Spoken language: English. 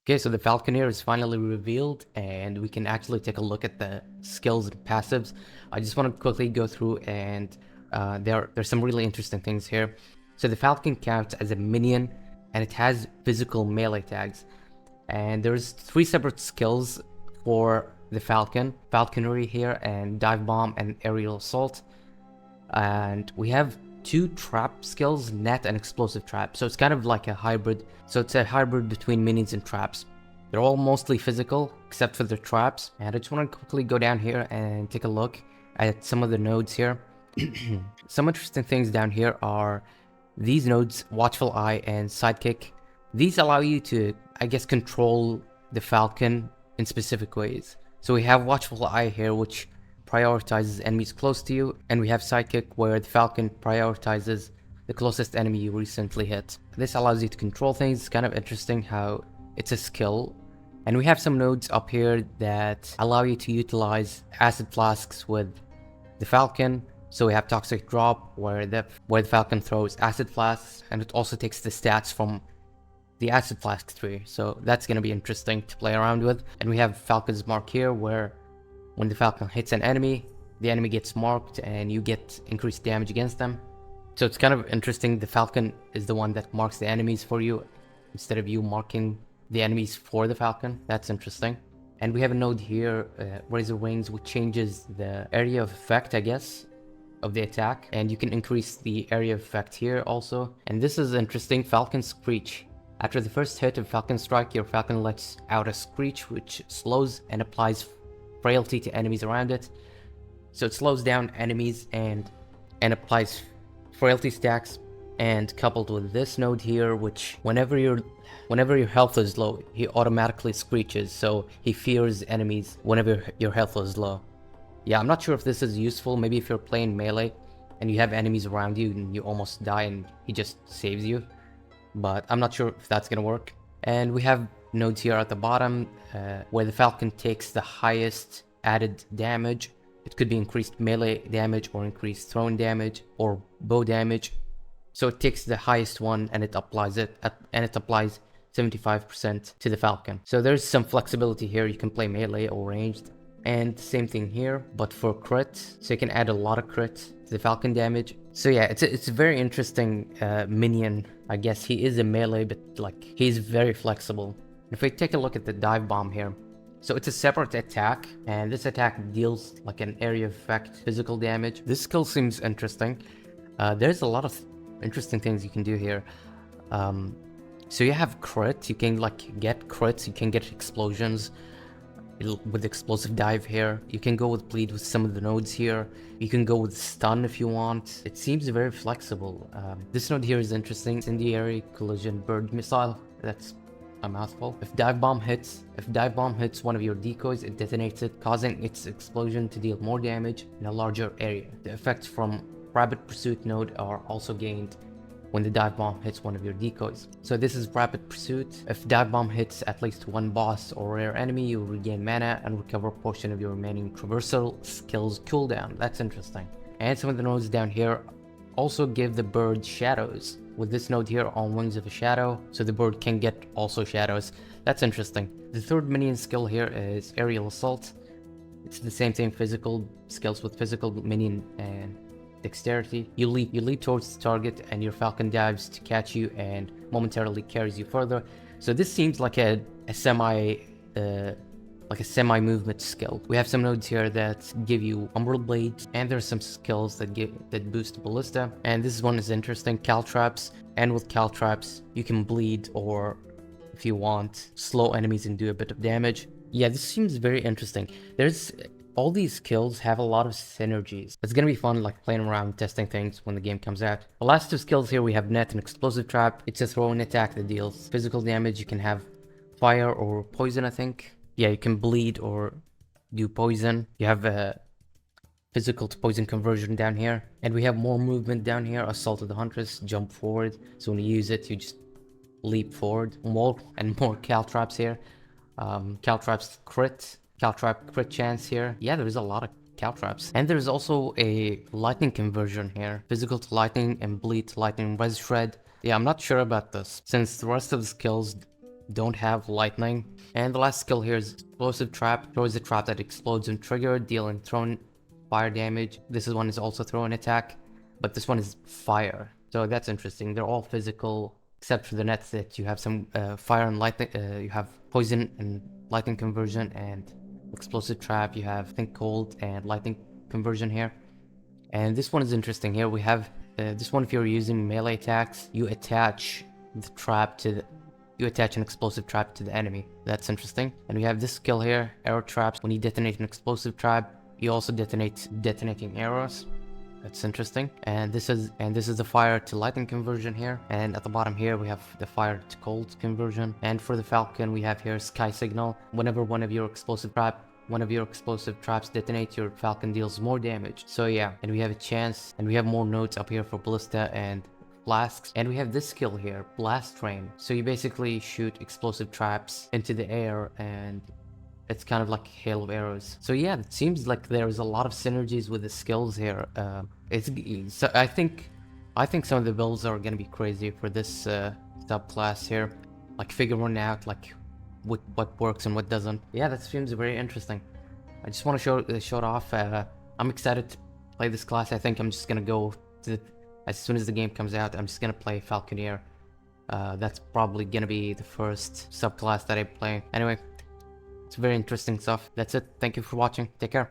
Okay, so the Falconer is finally revealed, and we can actually take a look at the skills and passives. I just want to quickly go through, and there's some really interesting things here. So the Falcon counts as a minion, and it has physical melee tags. And there's 3 separate skills for the Falcon: Falconery here, and Dive Bomb and Aerial Assault. And we have 2 trap skills, net and explosive trap. So it's kind of like a hybrid. So it's a hybrid between minions and traps. They're all mostly physical except for the traps. And I just want to quickly go down here and take a look at some of the nodes here. Some interesting things down here are these nodes, Watchful Eye and Sidekick. These allow you to, I guess, control the Falcon in specific ways. So we have Watchful Eye here, which prioritizes enemies close to you, and we have Sidekick, where the Falcon prioritizes the closest enemy you recently hit. This allows you to control things. It's kind of interesting how it's a skill. And we have some nodes up here that allow you to utilize acid flasks with the Falcon. So we have Toxic Drop, where the Falcon throws acid flasks, and it also takes the stats from the acid flask tree. So that's going to be interesting to play around with. And we have Falcon's Mark here, where when the Falcon hits an enemy, the enemy gets marked and you get increased damage against them. So it's kind of interesting. The Falcon is the one that marks the enemies for you instead of you marking the enemies for the Falcon. That's interesting. And we have a node here, Razor Wings, which changes the area of effect, I guess, of the attack. And you can increase the area of effect here also. And this is interesting, Falcon Screech. After the first hit of Falcon Strike, your Falcon lets out a screech which slows and applies frailty to enemies around it. So it slows down enemies and applies frailty stacks. And coupled with this node here, which whenever your health is low, he automatically screeches, so he fears enemies whenever your health is low. Yeah, I'm not sure if this is useful. Maybe if you're playing melee and you have enemies around you and you almost die and he just saves you, but I'm not sure if that's gonna work. And we have nodes here at the bottom where the Falcon takes the highest added damage. It could be increased melee damage or increased thrown damage or bow damage. So it takes the highest one and it applies 75% to the Falcon. So there's some flexibility here. You can play melee or ranged. And same thing here, but for crit. So you can add a lot of crit to the Falcon damage. So yeah, it's a very interesting minion. I guess he is a melee, but like he's very flexible. If we take a look at the Dive Bomb here, so it's a separate attack, and this attack deals like an area of effect physical damage. This skill seems interesting. There's a lot of interesting things you can do here. So you have crit, you can like get crits, you can get explosions with explosive dive here. You can go with bleed with some of the nodes here. You can go with stun if you want. It seems very flexible. This node here is interesting. Incendiary Collision Bird Missile. That's a mouthful. If dive bomb hits one of your decoys, it detonates it, causing its explosion to deal more damage in a larger area. The effects from Rapid Pursuit node are also gained when the dive bomb hits one of your decoys. So this is Rapid Pursuit. If dive bomb hits at least one boss or rare enemy, you regain mana and recover a portion of your remaining traversal skills cooldown. That's interesting. And some of the nodes down here also give the bird shadows. With this node here on Wings of a Shadow, so the bird can get also shadows. That's interesting. The third minion skill here is Aerial Assault. It's the same thing, physical skills with physical minion and dexterity. You leap towards the target and your Falcon dives to catch you and momentarily carries you further. So this seems like a semi movement skill. We have some nodes here that give you Umbral Blades, and there's some skills that boost Ballista. And this one is interesting, Caltraps. And with Caltraps, you can bleed, or if you want, slow enemies and do a bit of damage. Yeah, this seems very interesting. All these skills have a lot of synergies. It's gonna be fun, like playing around, testing things when the game comes out. The last 2 skills here, we have Net and Explosive Trap. It's a throw-in attack that deals physical damage. You can have fire or poison, I think. Yeah, you can bleed or do poison. You have a physical to poison conversion down here. And we have more movement down here. Assault of the Huntress, jump forward. So when you use it, you just leap forward. More Caltraps here. Caltraps crit. Caltrap crit chance here. Yeah, there's a lot of Caltraps. And there's also a lightning conversion here. Physical to lightning and bleed to lightning res shred. Yeah, I'm not sure about this, since the rest of the skills don't have lightning. And the last skill here is explosive trap. Throws a trap that explodes when triggered, dealing thrown fire damage. This one is also throw an attack, but this one is fire. So that's interesting. They're all physical, except for the nets that you have some fire and lightning. You have poison and lightning conversion, and explosive trap. You have think cold and lightning conversion here. And this one is interesting. Here we have this one. If you're using melee attacks, you attach the trap to the, you attach an explosive trap to the enemy. That's interesting. And we have this skill here, arrow traps. When you detonate an explosive trap, you also detonating arrows. That's interesting. And this is the fire to lightning conversion here. And at the bottom here we have the fire to cold conversion. And for the Falcon we have here sky signal. Whenever one of your explosive traps detonate, your Falcon deals more damage. So yeah, and we have a chance, and we have more nodes up here for ballista and flasks. And we have this skill here, blast rain. So you basically shoot explosive traps into the air, and it's kind of like a hail of arrows. So yeah, it seems like there's a lot of synergies with the skills here. So I think some of the builds are gonna be crazy for this subclass here, like figuring out like what works and what doesn't. Yeah, that seems very interesting. I just want to show it off. I'm excited to play this class. I think I'm just gonna go to as soon as the game comes out. I'm just gonna play Falconer. That's probably gonna be the first subclass that I play. Anyway, it's very interesting stuff. That's it. Thank you for watching. Take care.